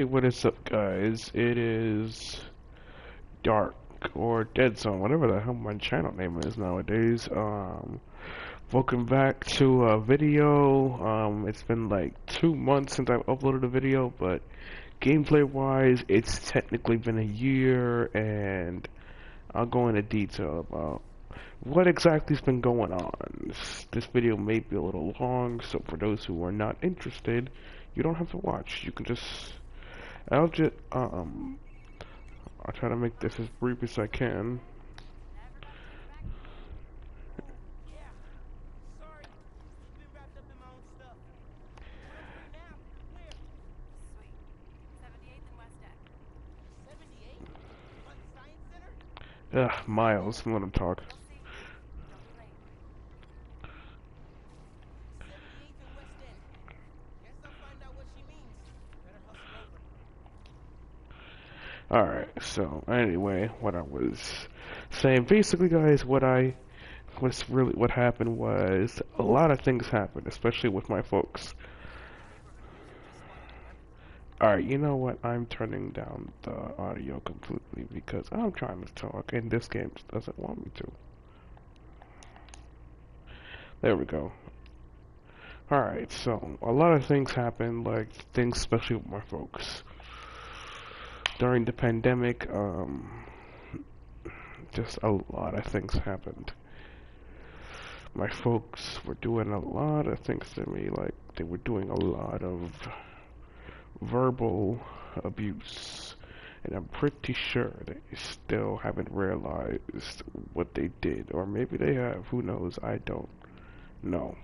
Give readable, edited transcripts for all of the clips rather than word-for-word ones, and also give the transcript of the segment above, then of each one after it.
Hey, what is up, guys? It is Dark or Dead Zone, whatever the hell my channel name is nowadays. Welcome back to a video. It's been like 2 months since I've uploaded a video, but gameplay-wise, it's technically been a year, and I'll go into detail about what exactly's been going on. This video may be a little long, so for those who are not interested, you don't have to watch. You can just I'll just I'll try to make this as brief as I can. Ugh, Miles, let him talk. Alright, so anyway, what I was saying, basically guys, what happened was a lot of things happened, especially with my folks. Alright, you know what? I'm turning down the audio completely because I'm trying to talk and this game just doesn't want me to. There we go. Alright, so a lot of things happened, like things especially with my folks. During the pandemic, just a lot of things happened. My folks were doing a lot of things to me, like they were doing a lot of verbal abuse, and I'm pretty sure they still haven't realized what they did, or maybe they have, who knows, I don't know.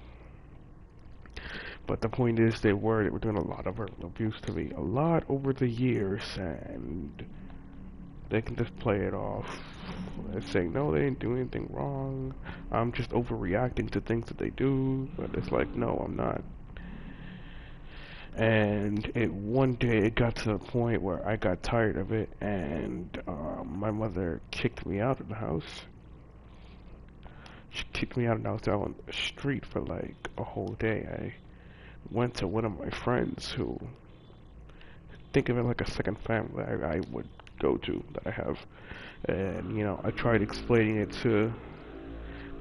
But the point is, they were doing a lot of verbal abuse to me, a lot over the years, and they can just play it off as saying, no, they didn't do anything wrong, I'm just overreacting to things that they do, but it's like, no, I'm not. And one day it got to the point where I got tired of it, and my mother kicked me out of the house. She kicked me out, and I was out on the street for like a whole day. I went to one of my friends who, think of it like a second family I would go to that I have. And, you know, I tried explaining it to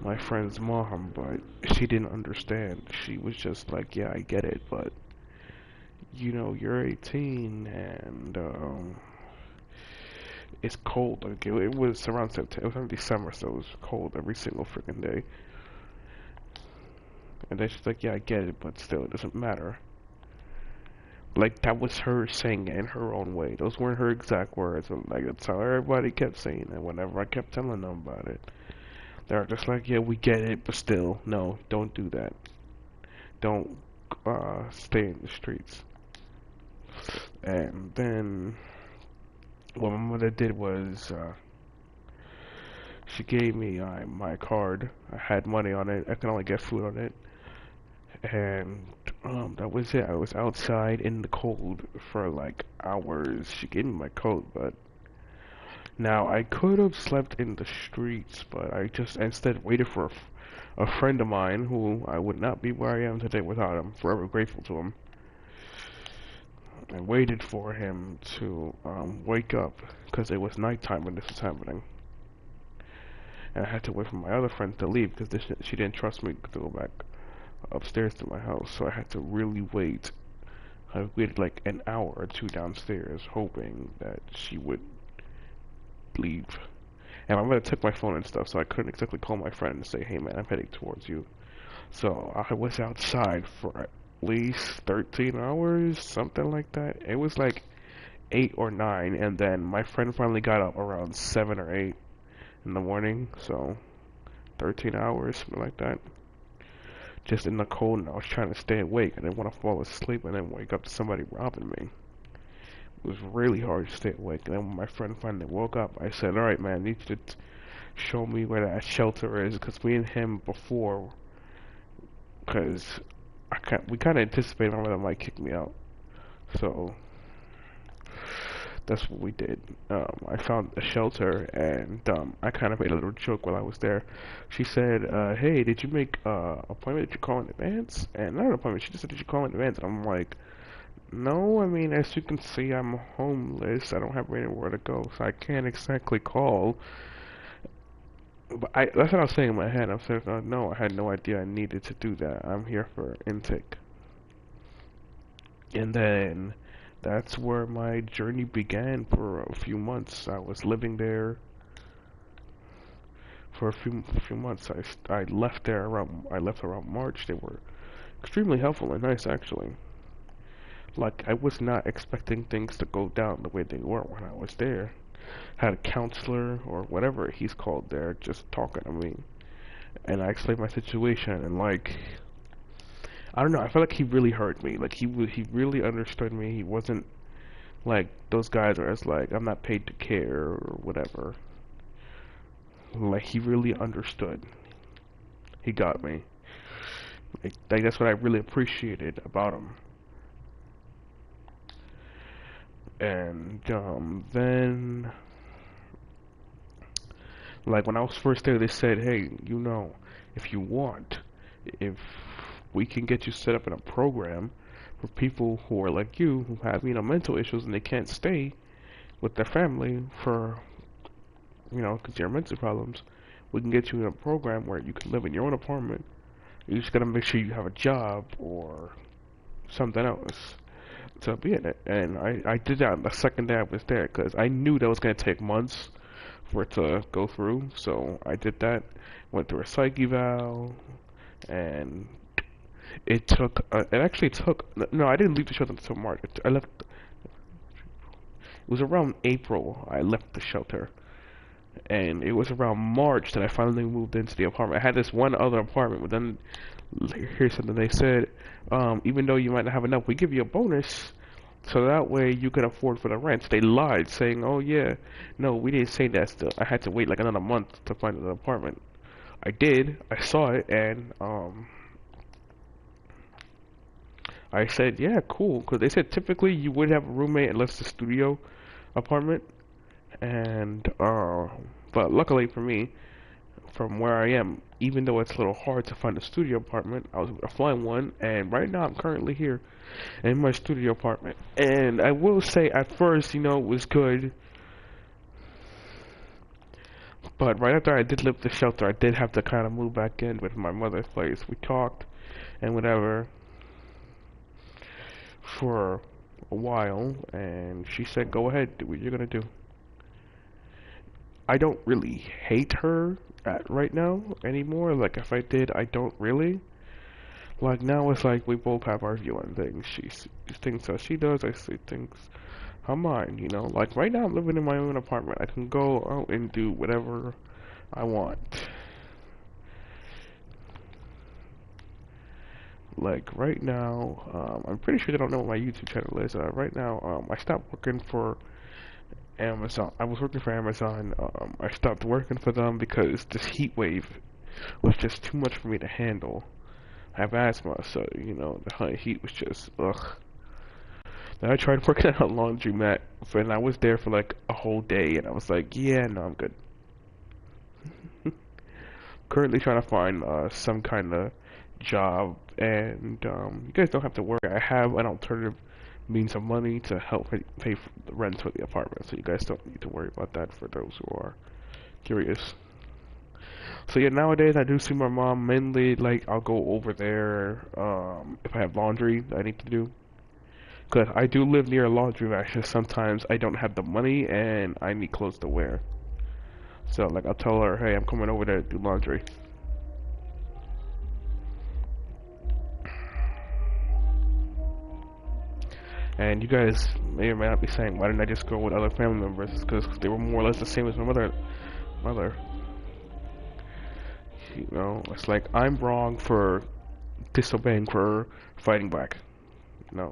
my friend's mom, but she didn't understand. She was just like, yeah, I get it, but, you know, you're 18, and, it's cold. Like, it was around September, it was around December, so it was cold every single freaking day. And then she's like, yeah, I get it, but still, it doesn't matter. Like, that was her saying it in her own way. Those weren't her exact words. And, like, that's how everybody kept saying it whenever I kept telling them about it. They're just like, yeah, we get it, but still, no, don't do that. Don't stay in the streets. And then what my mother did was she gave me my card. I had money on it. I could only get food on it. And that was it. I was outside in the cold for like hours. She gave me my coat, but now I could have slept in the streets, but I just instead waited for a friend of mine who I would not be where I am today without him. Forever grateful to him. I waited for him to wake up because it was nighttime when this was happening. And I had to wait for my other friend to leave because she didn't trust me to go back upstairs to my house, so I had to really wait. I waited like an hour or two downstairs, hoping that she would leave. And my mother took my phone and stuff, so I couldn't exactly call my friend and say, hey man, I'm heading towards you. So I was outside for at least 13 hours, something like that. It was like 8 or 9, and then my friend finally got up around 7 or 8 in the morning, so 13 hours, something like that. Just in the cold, and I was trying to stay awake. I didn't want to fall asleep and then wake up to somebody robbing me. It was really hard to stay awake. And then when my friend finally woke up, I said, alright man, you need to show me where that shelter is, because me and him before, because we kind of anticipated my mother might kick me out. So that's what we did. I found a shelter, and I kind of made a little joke while I was there. She said, hey, did you make appointment? Did you call in advance? And not an appointment, she just said, did you call in advance? And I'm like, No, I mean, as you can see, I'm homeless. I don't have anywhere to go, so I can't exactly call. But that's what I was saying in my head. I'm saying, no, I had no idea I needed to do that. I'm here for intake. And then that's where my journey began for a few months. I was living there for a few months. I left there around I left around March. They were extremely helpful and nice actually. Like I was not expecting things to go down the way they were when I was there. Had a counselor or whatever he's called there just talking to me, and I explained my situation and like I don't know. I felt like he really heard me. Like he really understood me. He wasn't like those guys are as like I'm not paid to care or whatever. Like he really understood. He got me. Like that's what I really appreciated about him. And then like when I was first there, they said, "Hey, if you want, if we can get you set up in a program for people who are like you, who have mental issues and they can't stay with their family for because you have mental problems, we can get you in a program where you can live in your own apartment. You just gotta make sure you have a job or something else to be in it." And I did that the second day I was there because I knew that was gonna take months for it to go through. So I did that, went through a psych eval, and it actually took, no, I didn't leave the shelter until March. I left, it was around April I left the shelter. And it was around March that I finally moved into the apartment. I had this one other apartment, but then here's something they said, even though you might not have enough, we give you a bonus so that way you can afford for the rent. They lied, saying, "Oh yeah, no, we didn't say that." Still, I had to wait like another month to find an apartment. I did. I saw it, and I said, "Yeah, cool," because they said typically you would have a roommate unless it's a studio apartment, and but luckily for me, from where I am, even though it's a little hard to find a studio apartment, I was able to find one, and right now I'm currently here in my studio apartment. And I will say, at first, it was good, but right after I did leave the shelter, I did have to kind of move back in with my mother's place. We talked and whatever for a while, and she said, "Go ahead, do what you're gonna do." I don't really hate her right now anymore. Like if I did, I don't really. Like now it's like we both have our view on things. She sees things as she does, I see things how mine. Like right now I'm living in my own apartment. I can go out and do whatever I want. Like right now, I'm pretty sure they don't know what my YouTube channel is. Right now, I stopped working for Amazon. I was working for Amazon. I stopped working for them because this heat wave was just too much for me to handle. I have asthma, so the high heat was just ugh. Then I tried working at a laundromat, and I was there for like a whole day, and I was like, yeah, no, I'm good. Currently trying to find some kind of job, and you guys don't have to worry. I have an alternative means of money to help pay for the rent for the apartment, so you guys don't need to worry about that for those who are curious. So yeah, nowadays I do see my mom mainly like I'll go over there if I have laundry that I need to do. Cause I do live near a laundromat. Just sometimes I don't have the money and I need clothes to wear. So like I'll tell her, hey, I'm coming over there to do laundry. And you guys may or may not be saying, why didn't I just go with other family members? Because they were more or less the same as my mother. Mother, it's like I'm wrong for disobeying, for fighting back. No,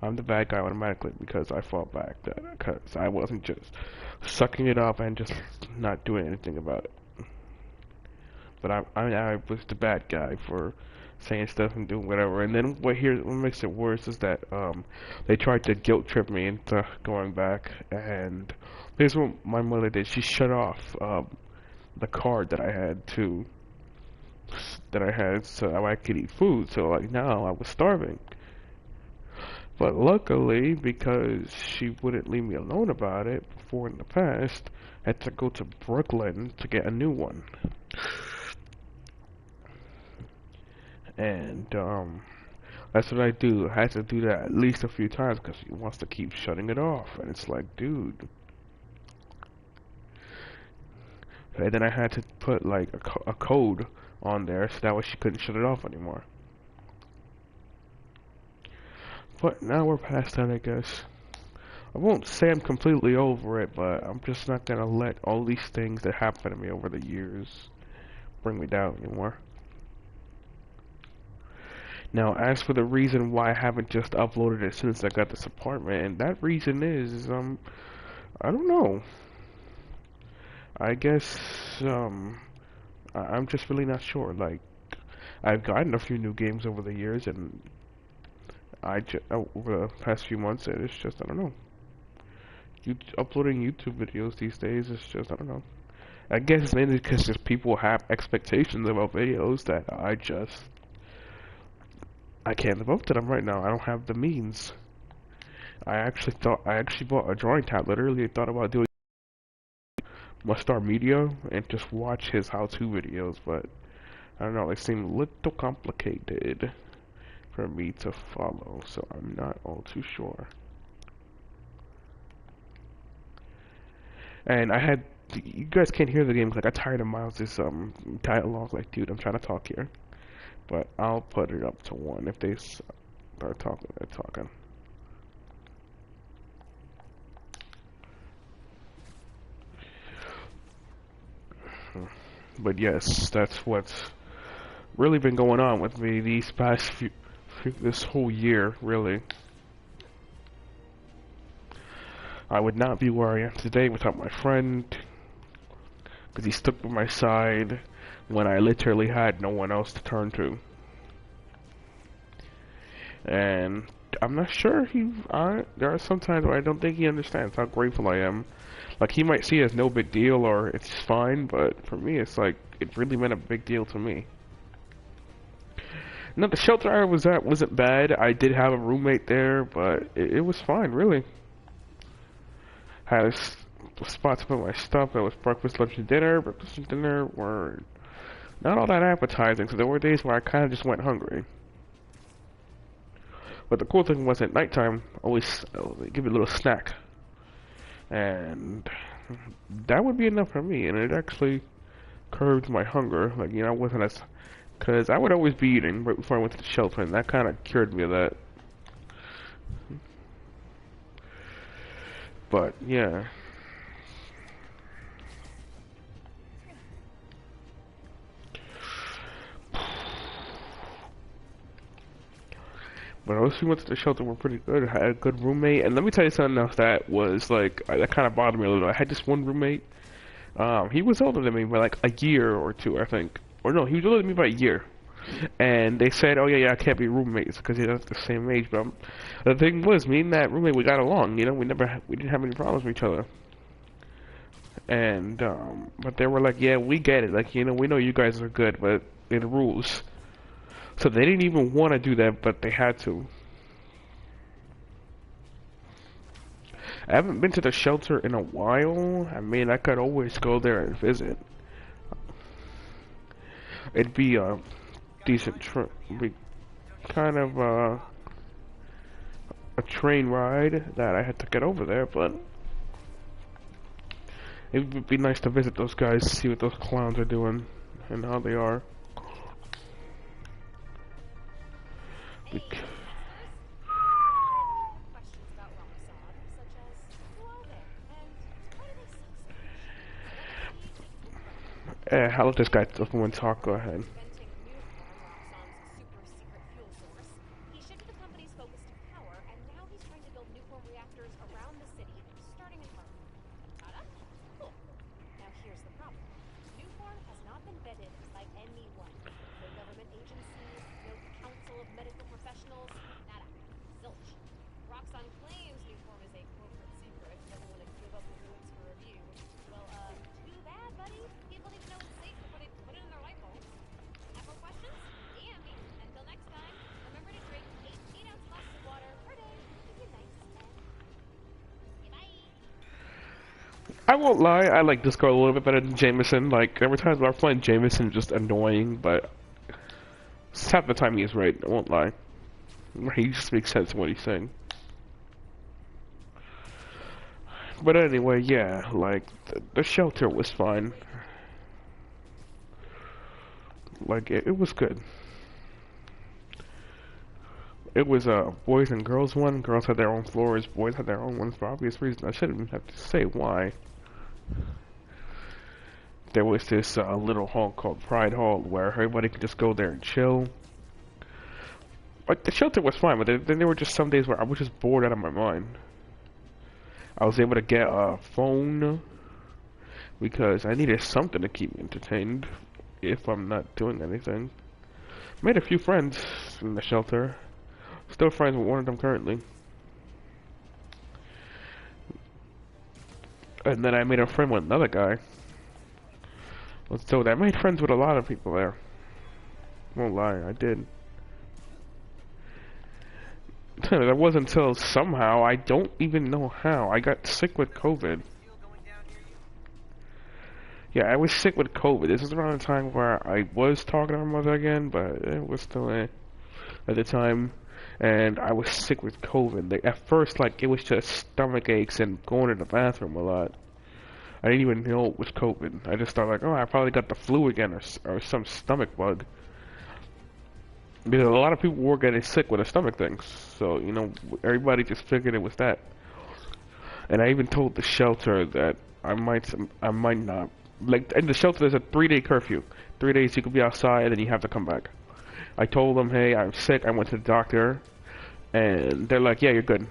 I'm the bad guy automatically because I fought back. Because I wasn't just sucking it up and just not doing anything about it. But I was the bad guy for saying stuff and doing whatever. And then what makes it worse is that they tried to guilt trip me into going back. And here's what my mother did: she shut off the card that I had so I could eat food. So like now I was starving. But luckily, because she wouldn't leave me alone about it before in the past, I had to go to Brooklyn to get a new one. And that's what I do. I had to do that at least a few times because he wants to keep shutting it off, and it's like, dude. And then I had to put like a code on there so that way she couldn't shut it off anymore. But now we're past that, I guess. I won't say I'm completely over it, but I'm just not gonna let all these things that happened to me over the years bring me down anymore. Now, as for the reason why I haven't just uploaded it since I got this apartment, and that reason is, I don't know. I guess, I'm just really not sure. Like, I've gotten a few new games over the years, and over the past few months, and it's just, I don't know. Uploading YouTube videos these days is just, I don't know. I guess it's mainly because just people have expectations about videos that I can't live up to them right now. I don't have the means. I actually bought a drawing tablet earlier. Thought about doing Mustar Media and just watch his how-to videos, but I don't know. They seem a little complicated for me to follow, so I'm not all too sure. And you guys can't hear the game because I got tired of Miles's dialogue. Like, dude, I'm trying to talk here, but I'll put it up to 1 if they start talking. They're talking. But yes, that's what's really been going on with me these past this whole year, really. I would not be where I am today without my friend, because he stuck by my side when I literally had no one else to turn to. And I'm not sure there are some times where I don't think he understands how grateful I am. Like, he might see it as no big deal or it's fine, but for me it's like, it really meant a big deal to me. No, the shelter I was at wasn't bad. I did have a roommate there, but it was fine, really. Had a spot to put my stuff. It was breakfast, lunch, and dinner. Breakfast and dinner were not all that appetizing, so there were days where I kind of just went hungry. But the cool thing was at nighttime, always give me a little snack. And that would be enough for me, and it actually curbed my hunger. Like, I wasn't as... Because I would always be eating right before I went to the shelter, and that kind of cured me of that. But, yeah. But those who went to the shelter were pretty good. I had a good roommate, and let me tell you something else that was like that kind of bothered me a little. I had this one roommate. He was older than me by like a year or two, I think. Or no, he was older than me by a year. And they said, "Oh yeah, I can't be roommates because he's not the same age." But the thing was, me and that roommate, we got along. We didn't have any problems with each other. And but they were like, "Yeah, we get it. Like, we know you guys are good, but it rules." So they didn't even want to do that, but they had to. I haven't been to the shelter in a while. I mean, I could always go there and visit. It'd be a decent trip. It'd be kind of a train ride that I had to get over there, but it would be nice to visit those guys, see what those clowns are doing and how they are. I'll let this guy talk. Go ahead. I won't lie, I like Discord a little bit better than Jameson. Like, every time I find Jameson just annoying, but half the time he's right, I won't lie. He just makes sense in what he's saying. But anyway, yeah, like, the shelter was fine. Like, it was good. It was a boys and girls one. Girls had their own floors, boys had their own ones for obvious reasons. I shouldn't even have to say why. There was this little hall called Pride Hall where everybody could just go there and chill. Like, the shelter was fine, but then there were just some days where I was just bored out of my mind. I was able to get a phone because I needed something to keep me entertained if I'm not doing anything. Made a few friends in the shelter. Still friends with one of them currently. And then I made a friend with another guy. So I made friends with a lot of people there. Won't lie, I did. That wasn't until somehow, I don't even know how, I got sick with COVID. Yeah, I was sick with COVID. This is around the time where I was talking to my mother again, but it was still at the time. And I was sick with COVID. Like, at first, like, it was just stomach aches and going to the bathroom a lot. I didn't even know it was COVID. I just thought, like, oh, I probably got the flu again or some stomach bug. Because a lot of people were getting sick with the stomach things. So, you know, everybody just figured it was that. And I even told the shelter that I might not. Like, in the shelter, there's a 3-day curfew. 3 days you could be outside, and then you have to come back. I told them, hey, I'm sick. I went to the doctor, and they're like, yeah, you're good.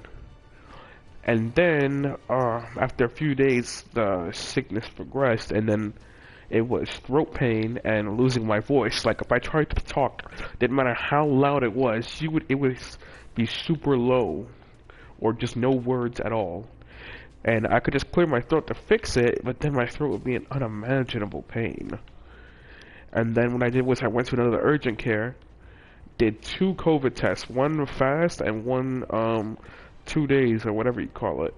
And then, after a few days, the sickness progressed, and then it was throat pain and losing my voice. Like, if I tried to talk, didn't matter how loud it was, it would be super low, or just no words at all. And I could just clear my throat to fix it, but then my throat would be in unimaginable pain. And then what I did was I went to another urgent care, did 2 COVID tests, one fast and one 2 days or whatever you call it.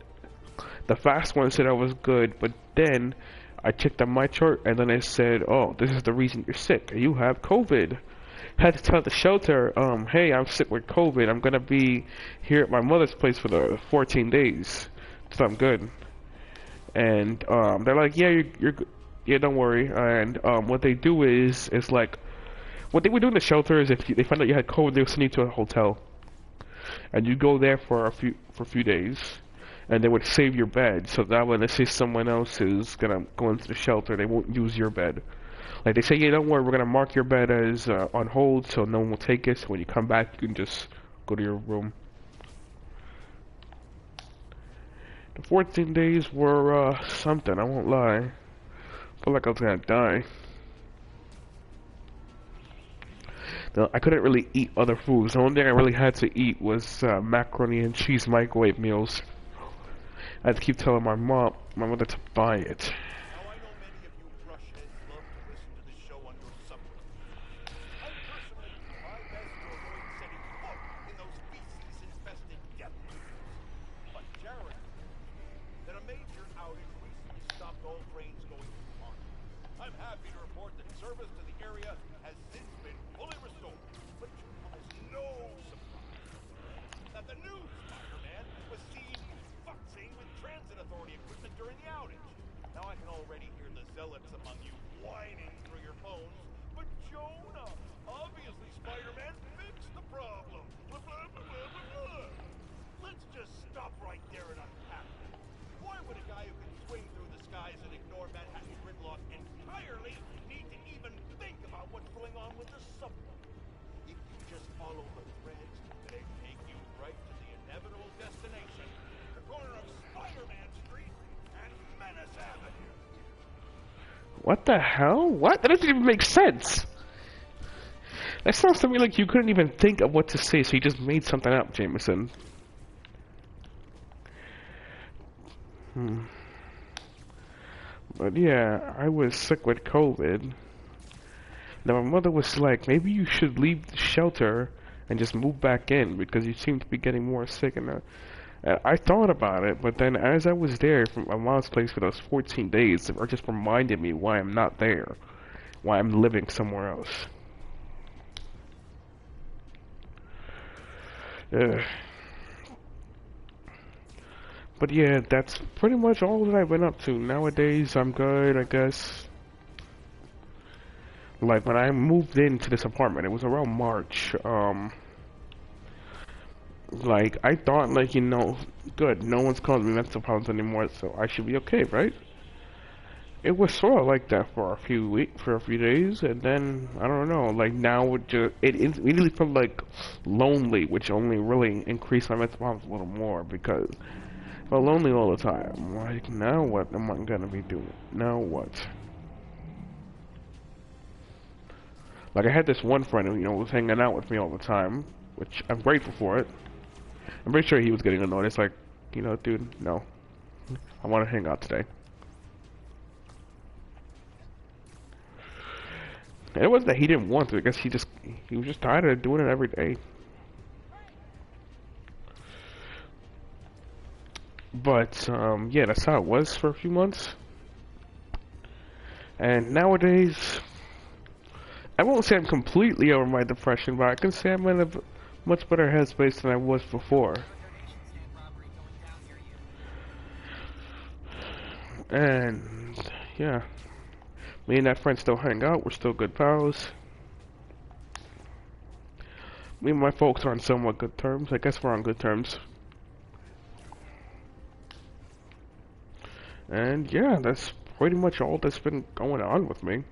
The fast one said I was good, but then I checked on my chart and then it said, oh, this is the reason you're sick. You have COVID. Had to tell the shelter, hey, I'm sick with COVID. I'm gonna be here at my mother's place for the 14 days. So I'm good. And they're like, yeah, you're good. Yeah, don't worry. And what they do is like, what they would do in the shelter is if they find out you had COVID, they would send you to a hotel, and you go there for a few days, and they would save your bed so that when let's say someone else is gonna go into the shelter, they won't use your bed. Like they say, yeah, don't worry, we're gonna mark your bed as on hold, so no one will take it. So when you come back, you can just go to your room. The 14 days were something, I won't lie. I felt like I was gonna die. I couldn't really eat other foods. The only thing I really had to eat was macaroni and cheese microwave meals. I had to keep telling my mother to buy it. Now I know many of you brushheads love to listen to the show on your subway. I'm personally doing my best to avoid setting foot in those feces-infested death tubes. But Jared, that a major outage recently stopped all trains going through Mark. I'm happy to report that service to the area has since been fully restored. But to come as no surprise that the new Spider-Man was seen futzing with transit authority equipment during the outage. Now I can already hear the zealots among you whining through your phones. But Jonah, obviously Spider-Man fixed the problem. Blah, blah, blah, blah, blah, blah. Let's just stop right there and unpack that. Why would a guy who can swing through the skies and ignore Manhattan gridlock entirely need to even think about what's going on with the subway? If you just follow the threads, they take you right to the inevitable destination, the corner of Spider-Man Street and Menace Avenue. What the hell? What? That doesn't even make sense. That sounds to me like you couldn't even think of what to say, so you just made something up, Jameson. But yeah, I was sick with COVID. Now my mother was like, maybe you should leave the shelter and just move back in because you seem to be getting more sick. And I thought about it, but then as I was there from my mom's place for those 14 days, it just reminded me why I'm not there, why I'm living somewhere else. Ugh. But yeah, that's pretty much all that I've been up to. Nowadays, I'm good, I guess. Like, when I moved into this apartment, it was around March, like, I thought, like, good, no one's calling me mental problems anymore, so I should be okay, right? It was sort of like that for a few for a few days, and then, I don't know, like, now it immediately felt like lonely, which only really increased my mental problems a little more, because I felt lonely all the time. Like, now what am I gonna be doing? Now what? Like, I had this one friend who, was hanging out with me all the time, which I'm grateful for it. I'm pretty sure he was getting annoyed. It's like, dude, no. I want to hang out today. And it wasn't that he didn't want to. I guess he was just tired of doing it every day. But, yeah, that's how it was for a few months. And nowadays, I won't say I'm completely over my depression, but I can say I'm in a much better headspace than I was before. And, yeah. Me and that friend still hang out. We're still good pals. Me and my folks are on somewhat good terms. I guess we're on good terms. And yeah, that's pretty much all that's been going on with me.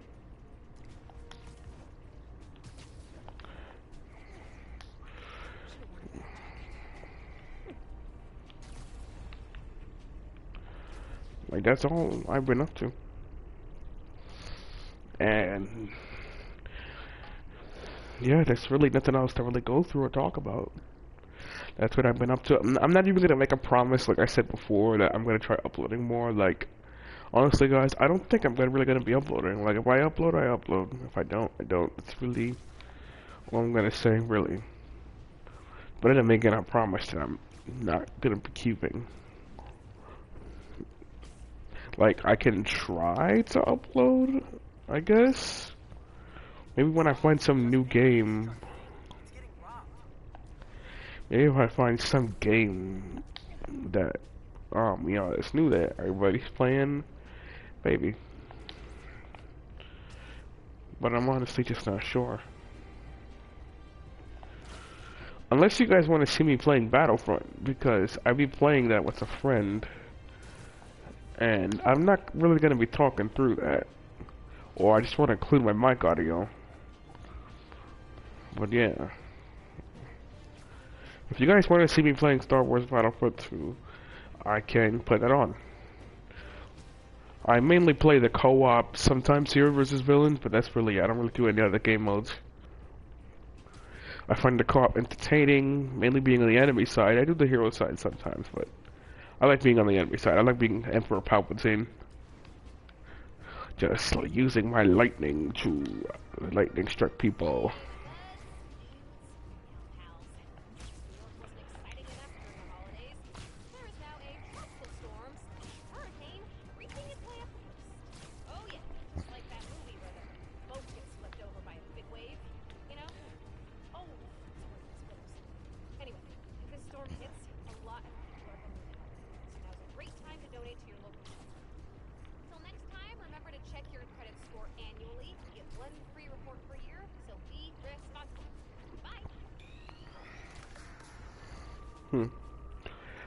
Like, that's all I've been up to. And yeah, there's really nothing else to really go through or talk about. That's what I've been up to. I'm not even gonna make a promise, like I said before, that I'm gonna try uploading more. Like, honestly, guys, I don't think I'm really gonna be uploading. Like, if I upload, I upload. If I don't, I don't. It's really all I'm gonna say, really. But I'm making a promise that I'm not gonna be keeping. Like, I can try to upload, I guess. Maybe when I find some new game. Maybe if I find some game that, it's new that everybody's playing, maybe. But I'm honestly just not sure. Unless you guys want to see me playing Battlefront, because I'd be playing that with a friend. And I'm not really going to be talking through that. Or I just want to include my mic audio. But yeah. If you guys want to see me playing Star Wars Battlefront 2, I can put that on. I mainly play the co-op, sometimes hero versus villains, but that's really it. I don't really do any other game modes. I find the co-op entertaining, mainly being on the enemy side. I do the hero side sometimes, but I like being on the enemy side. I like being Emperor Palpatine. Just using my lightning to lightning strike people.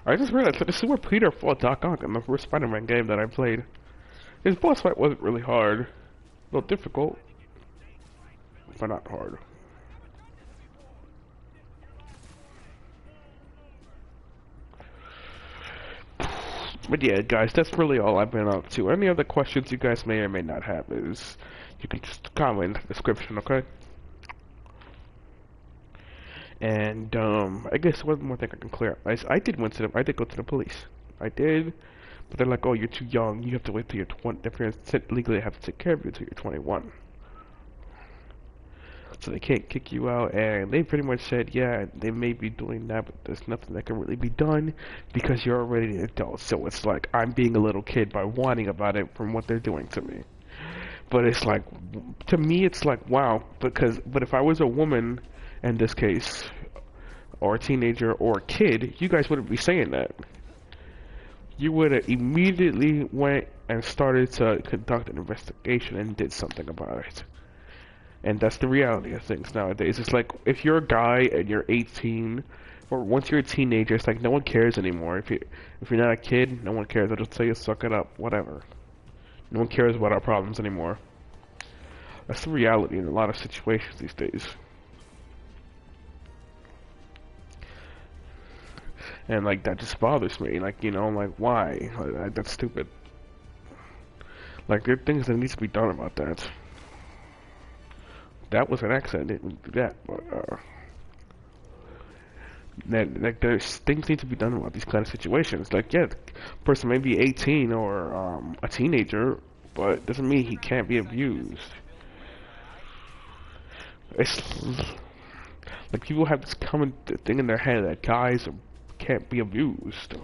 I just realized that this is where Peter fought Doc Ock in the first Spider-Man game that I played. His boss fight wasn't really hard. A little difficult, but not hard. But yeah, guys, that's really all I've been up to. Any other questions you guys may or may not have is you can just comment in the description, okay? And I guess one more thing I can clear up. I did go to the police. I did, but they're like, "Oh, you're too young. You have to wait till you're 20. Their parents legally have to take care of you until you're 21." so they can't kick you out. And they pretty much said, yeah, they may be doing that, but there's nothing that can really be done because you're already an adult. So it's like I'm being a little kid by whining about it from what they're doing to me. But it's like, to me, it's like, wow, but if I was a woman in this case, or a teenager, or a kid, you guys wouldn't be saying that. You would have immediately went and started to conduct an investigation and did something about it. And that's the reality of things nowadays. It's like, if you're a guy and you're 18, or once you're a teenager, it's like no one cares anymore. If you're not a kid, no one cares. They'll just tell you, suck it up, whatever. No one cares about our problems anymore. That's the reality in a lot of situations these days. And like that just bothers me. Like, you know, I'm like, why? Like, that's stupid. Like there are things that needs to be done about that. That was an accident. I didn't do that, but that like there's things need to be done about these kind of situations. Like, yeah, the person may be 18 or a teenager, but doesn't mean he can't be abused. It's like people have this common thing in their head that guys can't be abused.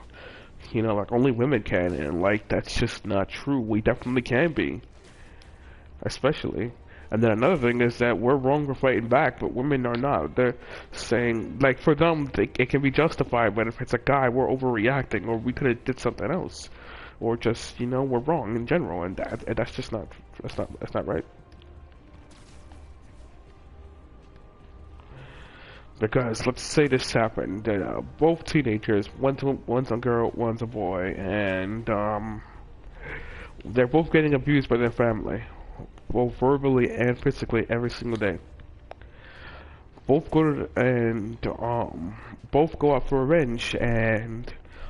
You know, like only women can, and like that's just not true. We definitely can be, especially. And then another thing is that we're wrong for fighting back, but women are not. They're saying, like, for them, it can be justified, but if it's a guy, we're overreacting, or we could have did something else, or just, you know, we're wrong in general, and that's just not, that's not right. Because let's say this happened, both teenagers, one's a girl, one's a boy, and they're both getting abused by their family, both verbally and physically every single day. Both go to and both go out for revenge, and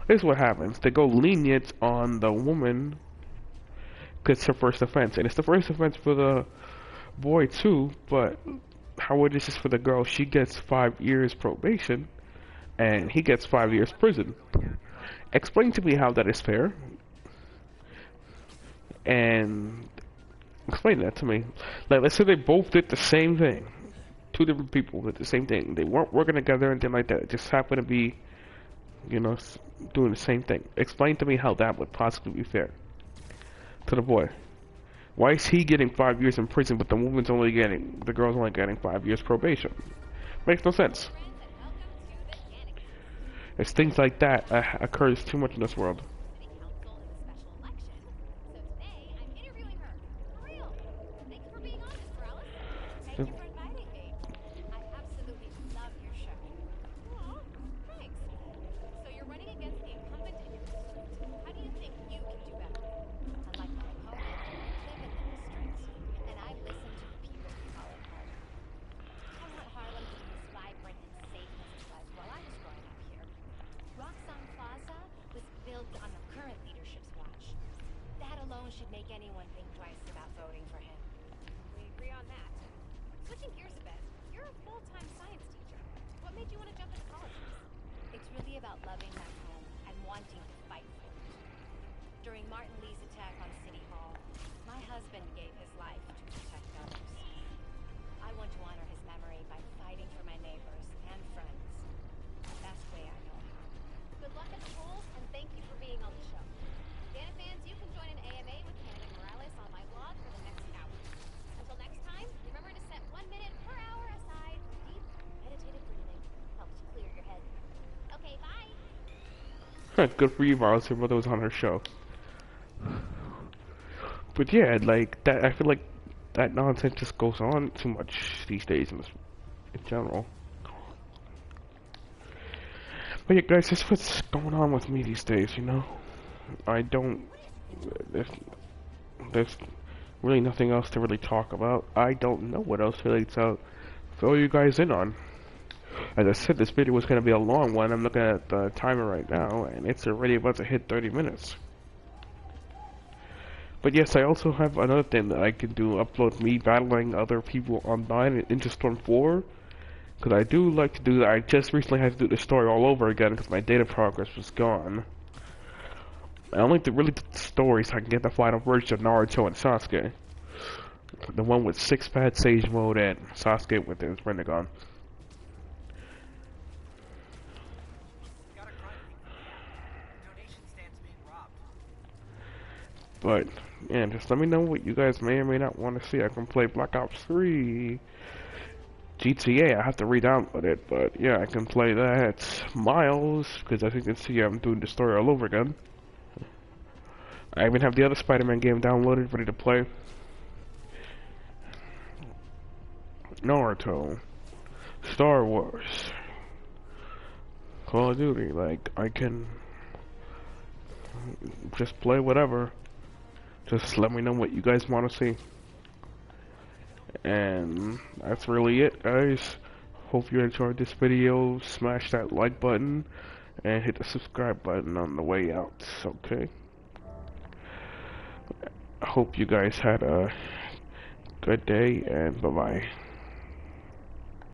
this is what happens: they go lenient on the woman because it's her first offense, and it's the first offense for the boy too. But how it is for the girl, she gets 5 years probation, and he gets 5 years prison. Explain to me how that is fair, and explain that to me. Like, let's say they both did the same thing. Two different people did the same thing. They weren't working together or anything like that. It just happened to be, you know, doing the same thing. Explain to me how that would possibly be fair to the boy. Why is he getting 5 years in prison, but the girl's only getting 5 years probation? Makes no sense. It's things like that occurs too much in this world. Should make anyone think twice about voting for him. We agree on that. Switching gears a bit, you're a full-time science teacher. What made you want to jump into politics? It's really about loving that home and wanting to fight for it. During Martin Lee's attack on City Hall, my husband gave his life to protect others. I want to honor his memory by fighting for my neighbors and friends. The best way I know how. Good luck at the polls, and thank you for being on the show. Dana fans, you can join an AMA with Canada Morales on my blog for the next hour. Until next time, remember to set 1 minute per hour aside for deep, meditative breathing. Helps you clear your head. Okay, bye! Good for you, Morales. Your mother was on her show. But yeah, like, that, I feel like that nonsense just goes on too much these days in general. But yeah, guys, that's what's going on with me these days, you know? I don't, there's really nothing else to really talk about. I don't know what else really to fill you guys in on. As I said, this video was going to be a long one. I'm looking at the timer right now, and it's already about to hit 30 minutes. But yes, I also have another thing that I can do, upload me battling other people online in Interstorm 4. Because I do like to do that. I just recently had to do the story all over again because my data progress was gone. I only really did the story so I can get the final version of Naruto and Sasuke. The one with six-pad Sage Mode and Sasuke with his Rinnegan. Got a crime peak. Donation stands being robbed. But, yeah, just let me know what you guys may or may not want to see. I can play Black Ops 3. GTA, I have to re-download it, but yeah, I can play that. Miles, because I think it's, yeah, I'm doing the story all over again. I even have the other Spider-Man game downloaded, ready to play. Naruto. Star Wars. Call of Duty, like, I can just play whatever. Just let me know what you guys want to see. And that's really it, guys. Hope you enjoyed this video. Smash that like button and hit the subscribe button on the way out, okay? I hope you guys had a good day, and bye-bye.